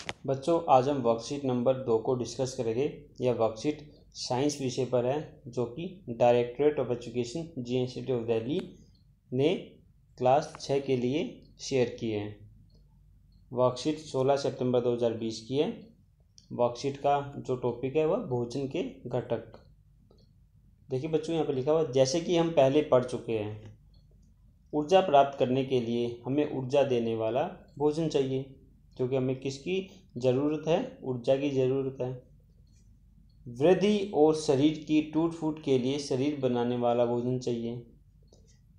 बच्चों, आज हम वर्कशीट नंबर 2 को डिस्कस करेंगे। यह वर्कशीट साइंस विषय पर है, जो कि directorate of education GNCT of Delhi ने क्लास 6 के लिए शेयर किए हैं। वर्कशीट 16 सितंबर 2020 की है। वर्कशीट का जो टॉपिक है वह भोजन के घटक। देखिए बच्चों, यहाँ पर लिखा हुआ जैसे कि हम पहले पढ़ चुके हैं, ऊर्जा प्राप्त करने के लिए हमें ऊर्जा देने वाला भोजन चाहिए, क्योंकि हमें किसकी ज़रूरत है? ऊर्जा की ज़रूरत है। वृद्धि और शरीर की टूट फूट के लिए शरीर बनाने वाला भोजन चाहिए,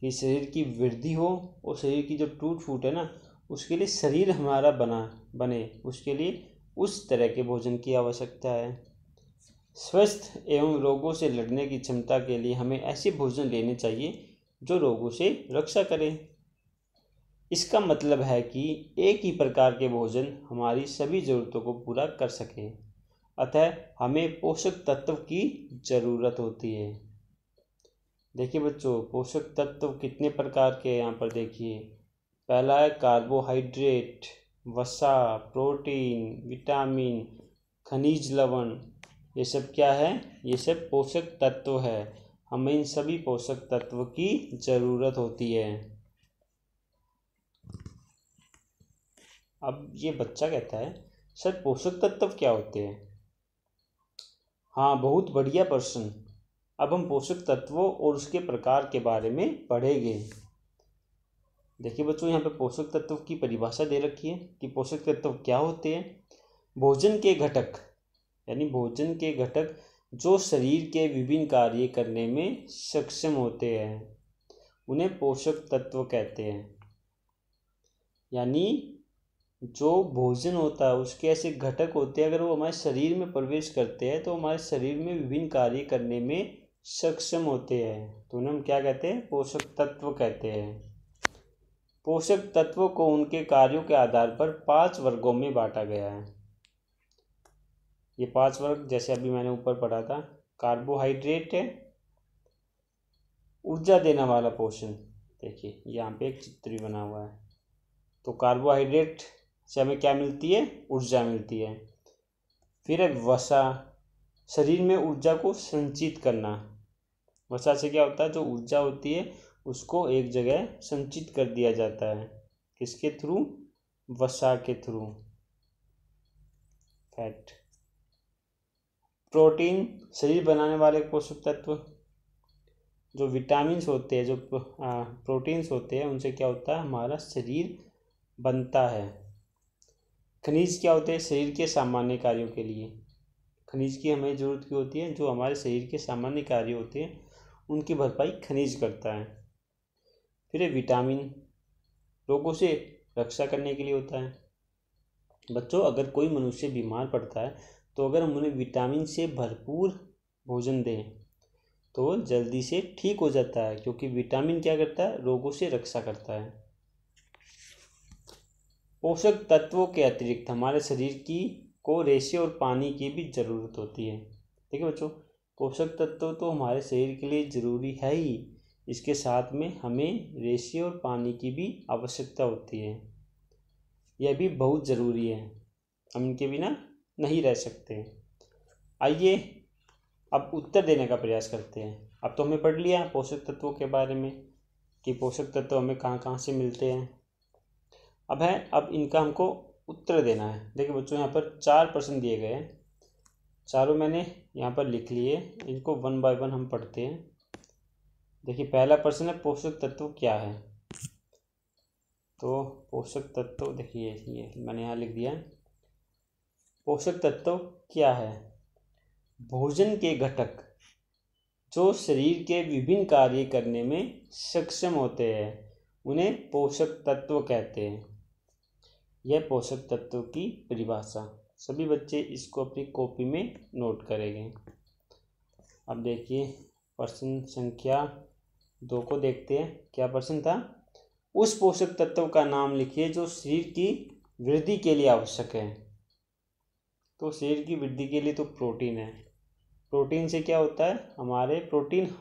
कि शरीर की वृद्धि हो और शरीर की जो टूट फूट है ना, उसके लिए शरीर हमारा बने, उसके लिए उस तरह के भोजन की आवश्यकता है। स्वस्थ एवं रोगों से लड़ने की क्षमता के लिए हमें ऐसे भोजन लेने चाहिए जो रोगों से रक्षा करें। इसका मतलब है कि एक ही प्रकार के भोजन हमारी सभी ज़रूरतों को पूरा कर सकें, अतः हमें पोषक तत्व की ज़रूरत होती है। देखिए बच्चों, पोषक तत्व कितने प्रकार के हैं यहाँ पर देखिए। पहला है कार्बोहाइड्रेट, वसा, प्रोटीन, विटामिन, खनिज लवण। ये सब क्या है? ये सब पोषक तत्व है। हमें इन सभी पोषक तत्व की ज़रूरत होती है। अब ये बच्चा कहता है, सर पोषक तत्व क्या होते हैं? हाँ, बहुत बढ़िया प्रश्न। अब हम पोषक तत्वों और उसके प्रकार के बारे में पढ़ेंगे। देखिए बच्चों, यहाँ पे पोषक तत्व की परिभाषा दे रखी है कि पोषक तत्व क्या होते हैं। भोजन के घटक, यानी भोजन के घटक जो शरीर के विभिन्न कार्य करने में सक्षम होते हैं, उन्हें पोषक तत्व कहते हैं। यानी जो भोजन होता है उसके ऐसे घटक होते हैं, अगर वो हमारे शरीर में प्रवेश करते हैं तो हमारे शरीर में विभिन्न कार्य करने में सक्षम होते हैं, तो उन्हें हम क्या कहते हैं? पोषक तत्व कहते हैं। पोषक तत्वों को उनके कार्यों के आधार पर 5 वर्गों में बांटा गया है। ये 5 वर्ग जैसे अभी मैंने ऊपर पढ़ा था। कार्बोहाइड्रेट है, ऊर्जा देने वाला पोषण। देखिए यहाँ पे एक चित्र भी बना हुआ है। तो कार्बोहाइड्रेट से हमें क्या मिलती है? ऊर्जा मिलती है। फिर है वसा, शरीर में ऊर्जा को संचित करना। वसा से क्या होता है? जो ऊर्जा होती है उसको एक जगह संचित कर दिया जाता है। किसके थ्रू? वसा के थ्रू, फैट। प्रोटीन, शरीर बनाने वाले पोषक तत्व। जो विटामिन्स होते हैं, जो प्रोटीन्स होते हैं, उनसे क्या होता है? हमारा शरीर बनता है। खनिज क्या होते हैं? शरीर के सामान्य कार्यों के लिए खनिज की हमें ज़रूरत की होती है। जो हमारे शरीर के सामान्य कार्य होते हैं उनकी भरपाई खनिज करता है। फिर है विटामिन, रोगों से रक्षा करने के लिए होता है। बच्चों, अगर कोई मनुष्य बीमार पड़ता है तो अगर हम उन्हें विटामिन से भरपूर भोजन दें तो वो जल्दी से ठीक हो जाता है, क्योंकि विटामिन क्या करता है? रोगों से रक्षा करता है। पोषक तत्वों के अतिरिक्त हमारे शरीर की को रेशे और पानी की भी ज़रूरत होती है। ठीक है बच्चों, पोषक तत्व तो हमारे शरीर के लिए ज़रूरी है ही, इसके साथ में हमें रेशे और पानी की भी आवश्यकता होती है। यह भी बहुत ज़रूरी है, हम इनके बिना नहीं रह सकते। आइए अब उत्तर देने का प्रयास करते हैं। अब तो हमें पढ़ लिया पोषक तत्वों के बारे में कि पोषक तत्व हमें कहाँ कहाँ से मिलते हैं। अब इनका हमको उत्तर देना है। देखिए बच्चों, यहाँ पर 4 प्रश्न दिए गए हैं, चारों मैंने यहाँ पर लिख लिए। इनको 1 बाय 1 हम पढ़ते हैं। देखिए पहला प्रश्न है, पोषक तत्व क्या है? तो पोषक तत्व देखिए ये मैंने यहाँ लिख दिया है। पोषक तत्व क्या है? भोजन के घटक जो शरीर के विभिन्न कार्य करने में सक्षम होते हैं, उन्हें पोषक तत्व कहते हैं। यह पोषक तत्व की परिभाषा। सभी बच्चे इसको अपनी कॉपी में नोट करेंगे। अब देखिए प्रश्न संख्या 2 को देखते हैं। क्या प्रश्न था? उस पोषक तत्व का नाम लिखिए जो शरीर की वृद्धि के लिए आवश्यक है। तो शरीर की वृद्धि के लिए तो प्रोटीन है। प्रोटीन से क्या होता है? प्रोटीन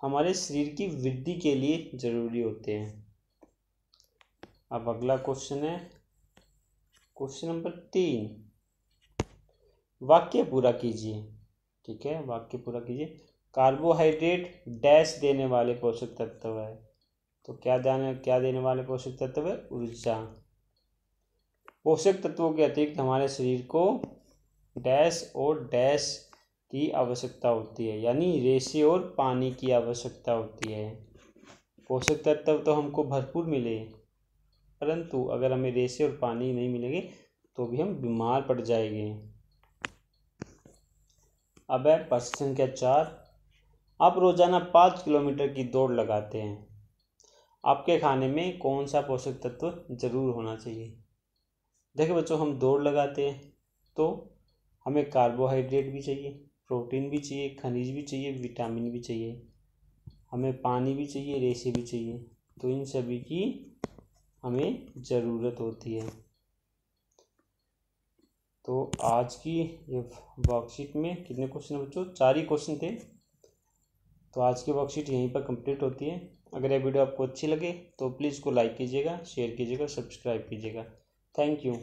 हमारे शरीर की वृद्धि के लिए ज़रूरी होते हैं। अब अगला क्वेश्चन है, क्वेश्चन नंबर 3, वाक्य पूरा कीजिए। ठीक है, वाक्य पूरा कीजिए। कार्बोहाइड्रेट डैश देने वाले पोषक तत्व है, तो क्या देने वाले पोषक तत्व है? ऊर्जा। पोषक तत्वों के अतिरिक्त हमारे शरीर को डैश और डैश की आवश्यकता होती है, यानी रेशे और पानी की आवश्यकता होती है। पोषक तत्व तो हमको भरपूर मिले, परंतु अगर हमें रेशे और पानी नहीं मिलेंगे तो भी हम बीमार पड़ जाएंगे। अब है प्रश्न संख्या 4, आप रोजाना 5 किलोमीटर की दौड़ लगाते हैं, आपके खाने में कौन सा पोषक तत्व जरूर होना चाहिए? देखिए बच्चों, हम दौड़ लगाते हैं तो हमें कार्बोहाइड्रेट भी चाहिए, प्रोटीन भी चाहिए, खनिज भी चाहिए, विटामिन भी चाहिए, हमें पानी भी चाहिए, रेशे भी चाहिए, तो इन सभी की हमें ज़रूरत होती है। तो आज की ये वर्कशीट में कितने क्वेश्चन बच्चों? 4 ही क्वेश्चन थे। तो आज की वर्कशीट यहीं पर कंप्लीट होती है। अगर ये वीडियो आपको अच्छी लगे तो प्लीज़ को लाइक कीजिएगा, शेयर कीजिएगा, सब्सक्राइब कीजिएगा। Thank you.